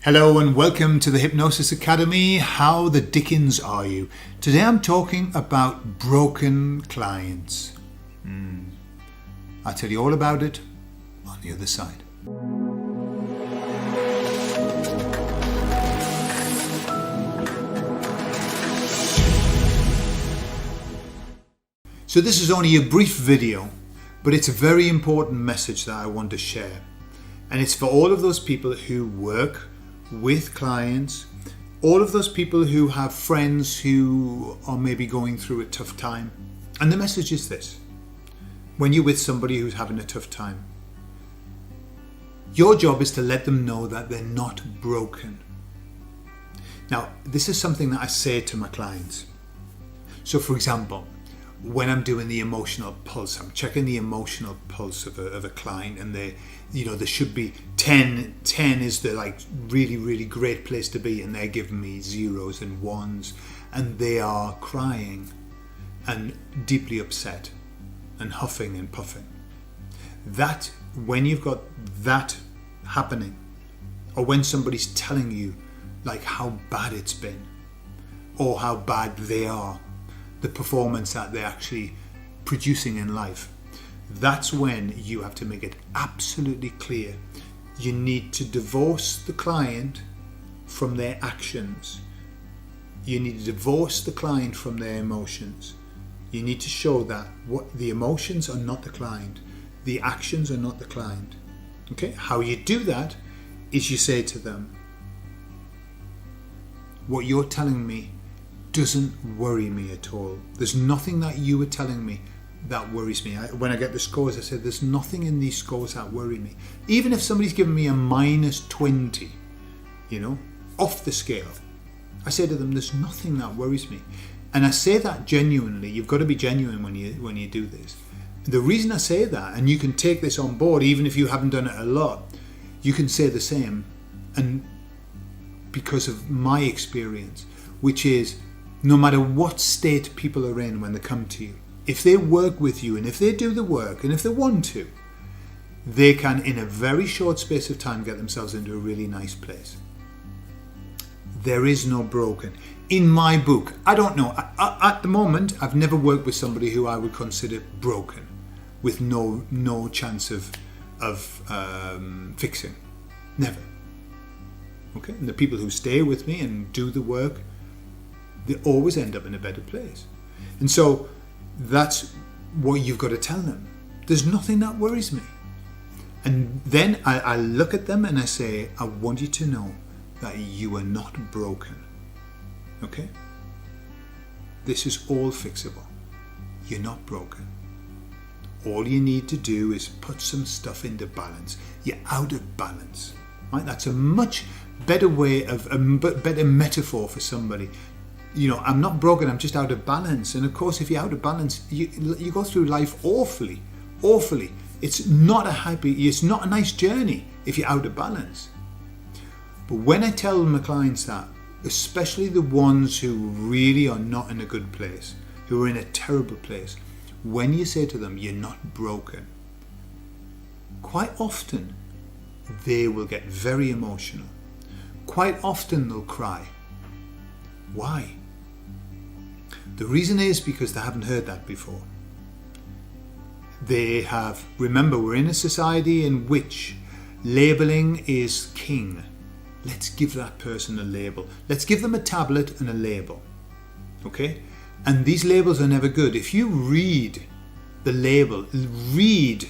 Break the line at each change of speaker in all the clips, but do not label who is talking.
Hello and welcome to the Hypnosis Academy. How the dickens are you? Today I'm talking about broken clients. I'll tell you all about it on the other side. So this is only a brief video, but it's a very important message that I want to share. And it's for all of those people who work with clients, all of those people who have friends who are maybe going through a tough time. And the message is this: when you're with somebody who's having a tough time, your job is to let them know that they're not broken. Now, this is something that I say to my clients. So for example, when I'm doing the emotional pulse, I'm checking the emotional pulse of a client, and there should be 10 is the really great place to be, and they're giving me zeros and ones, and they are crying and deeply upset and huffing and puffing. That, when you've got that happening, or when somebody's telling you how bad it's been or how bad they are, the performance that they're actually producing in life, that's when you have to make it absolutely clear. You need to divorce the client from their actions. You need to divorce the client from their emotions. You need to show that what the emotions are not the client, the actions are not the client. Okay? How you do that is you say to them, what you're telling me doesn't worry me at all. There's nothing that you were telling me that worries me. When I get the scores, I said there's nothing in these scores that worry me. Even if somebody's given me a -20, off the scale, I say to them, there's nothing that worries me. And I say that genuinely. You've got to be genuine when you do this. The reason I say that, and you can take this on board even if you haven't done it a lot, you can say the same, and because of my experience, which is, no matter what state people are in when they come to you, if they work with you and if they do the work and if they want to, they can, in a very short space of time, get themselves into a really nice place. There is no broken. In my book, I don't know. At the moment, I've never worked with somebody who I would consider broken, with no chance of fixing. Never. Okay? And the people who stay with me and do the work, they always end up in a better place. And so that's what you've got to tell them. There's nothing that worries me. And then I look at them and I say, I want you to know that you are not broken. Okay? This is all fixable. You're not broken. All you need to do is put some stuff into balance. You're out of balance. Right? That's a much better way of a better metaphor for somebody. I'm not broken, I'm just out of balance. And of course, if you're out of balance, you go through life awfully. It's not a nice journey if you're out of balance. But when I tell my clients that, especially the ones who really are not in a good place, who are in a terrible place, when you say to them, you're not broken, quite often they will get very emotional. Quite often they'll cry. Why? The reason is because they haven't heard that before. Remember, we're in a society in which labeling is king. Let's give that person a label. Let's give them a tablet and a label. Okay? And these labels are never good. If you read the label, read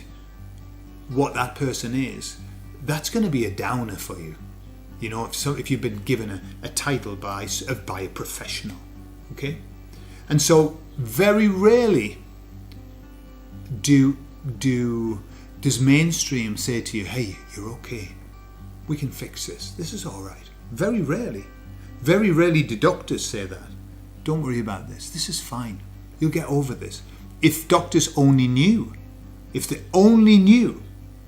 what that person is, that's going to be a downer for you. If you've been given a title by a professional. Okay? And so very rarely does mainstream say to you, hey, you're okay. We can fix this. This is all right. Very rarely. Very rarely do doctors say that. Don't worry about this. This is fine. You'll get over this. If doctors only knew, if they only knew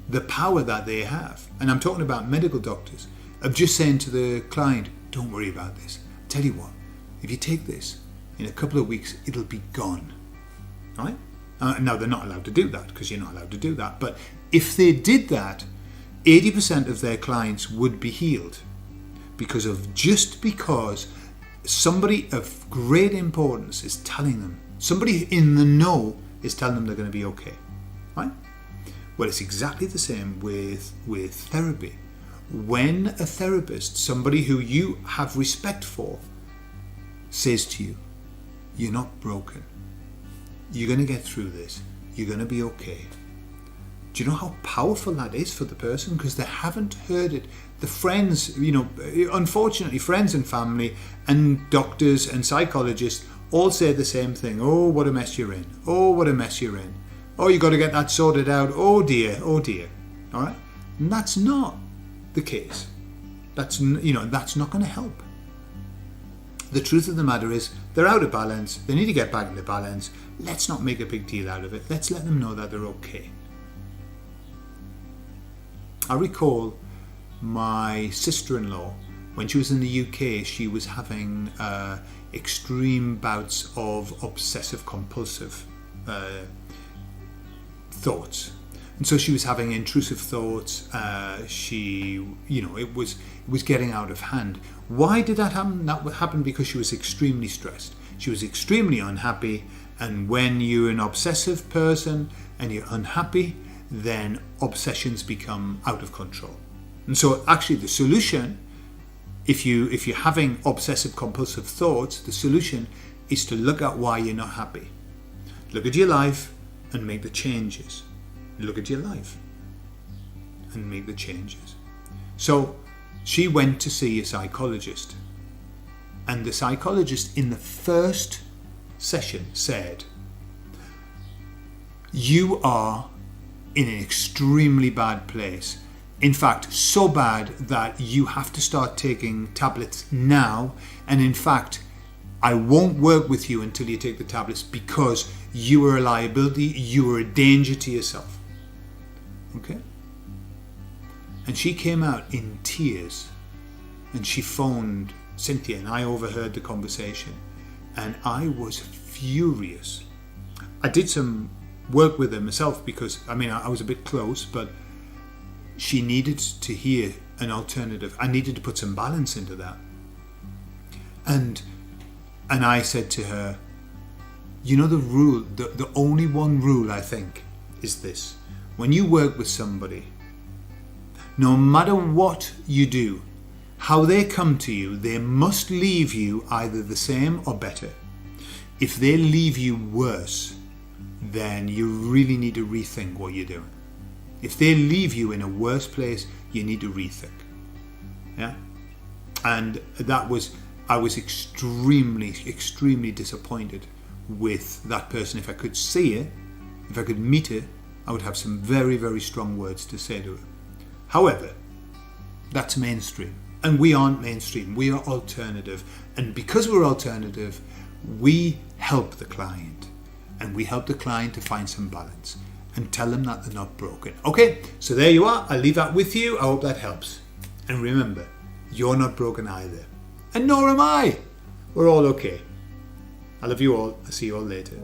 the power that they have, and I'm talking about medical doctors, of just saying to the client, don't worry about this. Tell you what, if you take this, in a couple of weeks, it'll be gone. Right? Now, they're not allowed to do that because you're not allowed to do that. But if they did that, 80% of their clients would be healed. because somebody of great importance is telling them, somebody in the know is telling them they're going to be okay, right? Well, it's exactly the same with therapy. When a therapist, somebody who you have respect for, says to you, you're not broken, you're going to get through this, you're going to be okay. Do you know how powerful that is for the person? Because they haven't heard it. The friends, unfortunately, friends and family and doctors and psychologists all say the same thing. Oh, what a mess you're in. Oh, what a mess you're in. Oh, you got to get that sorted out. Oh dear, oh dear. All right? And that's not the case. That's not going to help. The truth of the matter is they're out of balance. They need to get back into balance. Let's not make a big deal out of it. Let's let them know that they're okay. I recall my sister-in-law, when she was in the UK, she was having extreme bouts of obsessive compulsive thoughts. And so she was having intrusive thoughts. It was getting out of hand. Why did that happen? That happened because she was extremely stressed. She was extremely unhappy. And when you're an obsessive person and you're unhappy, then obsessions become out of control. And so actually the solution, if you're having obsessive compulsive thoughts, the solution is to look at why you're not happy. Look at your life and make the changes. Look at your life and make the changes. So she went to see a psychologist, and the psychologist in the first session said, you are in an extremely bad place. In fact, so bad that you have to start taking tablets now. And in fact, I won't work with you until you take the tablets because you are a liability, you are a danger to yourself. Okay? And she came out in tears and she phoned Cynthia, and I overheard the conversation, and I was furious. I did some work with her myself because, I was a bit close, but she needed to hear an alternative. I needed to put some balance into that. And I said to her, the rule, the only one rule I think is this. When you work with somebody, no matter what you do, how they come to you, they must leave you either the same or better. If they leave you worse, then you really need to rethink what you're doing. If they leave you in a worse place, you need to rethink. Yeah? And I was extremely, extremely disappointed with that person. If I could see her, if I could meet her, I would have some very, very strong words to say to her. However, that's mainstream. And we aren't mainstream. We are alternative. And because we're alternative, we help the client. And we help the client to find some balance and tell them that they're not broken. Okay, so there you are. I'll leave that with you. I hope that helps. And remember, you're not broken either. And nor am I. We're all okay. I love you all. I'll see you all later.